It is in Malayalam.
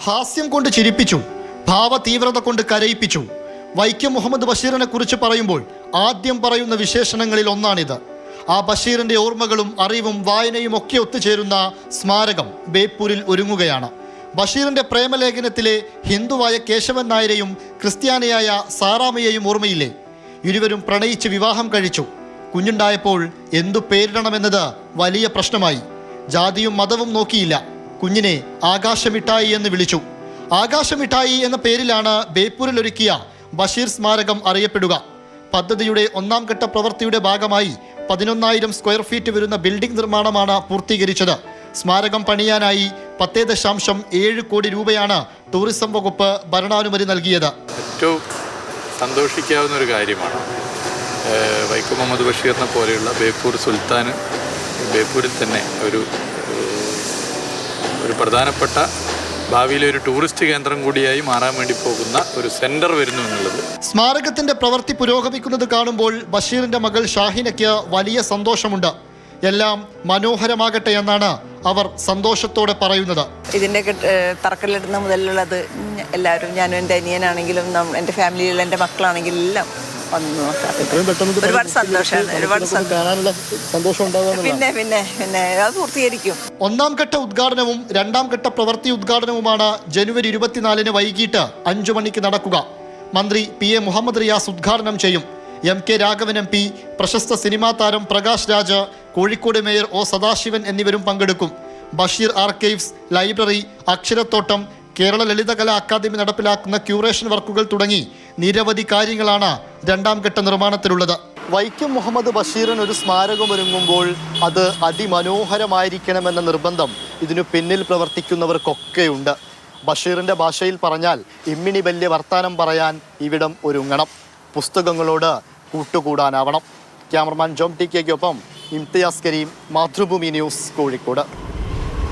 ഹാസ്യം കൊണ്ട് ചിരിപ്പിച്ചു, ഭാവതീവ്രത കൊണ്ട് കരയിപ്പിച്ചു. വൈക്കം മുഹമ്മദ് ബഷീറിനെ കുറിച്ച് പറയുമ്പോൾ ആദ്യം പറയുന്ന വിശേഷണങ്ങളിൽ ഒന്നാണിത്. ആ ബഷീറിന്റെ ഓർമ്മകളും അറിവും വായനയും ഒക്കെ ഒത്തുചേരുന്ന സ്മാരകം ബേപ്പൂരിൽ ഒരുങ്ങുകയാണ്. ബഷീറിന്റെ പ്രേമലേഖനത്തിലെ ഹിന്ദുവായ കേശവൻ നായരെയും ക്രിസ്ത്യാനിയായ സാറാമയെയും ഓർമ്മയില്ലേ? ഇരുവരും പ്രണയിച്ച് വിവാഹം കഴിച്ചു. കുഞ്ഞുണ്ടായപ്പോൾ എന്തു പേരിടണമെന്നത് വലിയ പ്രശ്നമായി. ജാതിയും മതവും നോക്കിയില്ല. കുഞ്ഞിനെ ആകാശമിഠായി എന്ന് വിളിച്ചു. ആകാശമിഠായി എന്ന പേരിലാണ് ബേപ്പൂരിൽ ഒരുക്കിയ ബഷീർ സ്മാരകം അറിയപ്പെടുക. പദ്ധതിയുടെ ഒന്നാം ഘട്ട പ്രവൃത്തിയുടെ ഭാഗമായി 11,000 സ്ക്വയർ ഫീറ്റ് വരുന്ന ബിൽഡിംഗ് നിർമ്മാണമാണ് പൂർത്തീകരിച്ചത്. സ്മാരകം പണിയാനായി 10.7 കോടി രൂപയാണ് ടൂറിസം വകുപ്പ് ഭരണാനുമതി നൽകിയത്. ഏറ്റവും സന്തോഷിക്കാവുന്ന ഒരു കാര്യമാണ് വൈക്കം മുഹമ്മദ് ബഷീറിനെ പോലെയുള്ള ബേപ്പൂർ സുൽത്താൻ ബേപ്പൂരിൽ തന്നെ ഒരു പ്രധാനപ്പെട്ട ഭാവിയിലെ ഒരു ടൂറിസ്റ്റ് കേന്ദ്രം കൂടിയായി മാറാൻ വേണ്ടി പോകുന്ന ഒരു സെന്റർ വരുന്നു എന്നുള്ളത്. സ്മാരകത്തിന്റെ പ്രവൃത്തി പുരോഗമിക്കുന്നത് കാണുമ്പോൾ ബഷീറിന്റെ മകൾ ഷാഹിനയ്ക്ക് വലിയ സന്തോഷമുണ്ട്. എല്ലാം മനോഹരമാകട്ടെ എന്നാണ് അവർ സന്തോഷത്തോടെ പറയുന്നത്. ഇതിന്റെ തറക്കല്ലിടുന്ന മുതലുള്ളത് എല്ലാവരും, ഞാനും എൻ്റെ അനിയനാണെങ്കിലും എൻ്റെ ഫാമിലിയിലുള്ള എൻ്റെ മക്കളാണെങ്കിലും എല്ലാം വന്ന് നോക്കാം. ഒരുപാട് സന്തോഷമാണ്. പിന്നെ പിന്നെ പിന്നെ അത് പൂർത്തീകരിക്കും. ഒന്നാം ഘട്ട ഉദ്ഘാടനവും രണ്ടാം ഘട്ട പ്രവൃത്തി ഉദ്ഘാടനവുമാണ് ജനുവരി 24 വൈകിട്ട് 5 മണിക്ക് നടക്കുക. മന്ത്രി PA മുഹമ്മദ് റിയാസ് ഉദ്ഘാടനം ചെയ്യും. MK രാഘവൻ MP, പ്രശസ്ത സിനിമാ താരം പ്രകാശ് രാജ്, കോഴിക്കോട് മേയർ O സദാശിവൻ എന്നിവരും പങ്കെടുക്കും. ബഷീർ ആർക്കൈവ്സ്, ലൈബ്രറി, അക്ഷരത്തോട്ടം, കേരള ലളിതകലാ അക്കാദമി നടപ്പിലാക്കുന്ന ക്യൂറേഷൻ വർക്കുകൾ തുടങ്ങി നിരവധി കാര്യങ്ങളാണ് രണ്ടാം ഘട്ട നിർമ്മാണത്തിലുള്ളത്. വൈക്കം മുഹമ്മദ് ബഷീറിന് ഒരു സ്മാരകം ഒരുങ്ങുമ്പോൾ അത് അതിമനോഹരമായിരിക്കണമെന്ന നിർബന്ധം ഇതിനു പിന്നിൽ പ്രവർത്തിക്കുന്നവർക്കൊക്കെയുണ്ട്. ബഷീറിന്റെ ഭാഷയിൽ പറഞ്ഞാൽ ഇമ്മിണി വലിയ വർത്താനം പറയാൻ ഇവിടം ഒരുങ്ങണം. പുസ്തകങ്ങളോട് കൂട്ടുകൂടാനാവണം. ക്യാമറമാൻ ജോം TK ക്കൊപ്പം ഇംതിയാസ് കരീം, മാതൃഭൂമി ന്യൂസ്, കോഴിക്കോട്.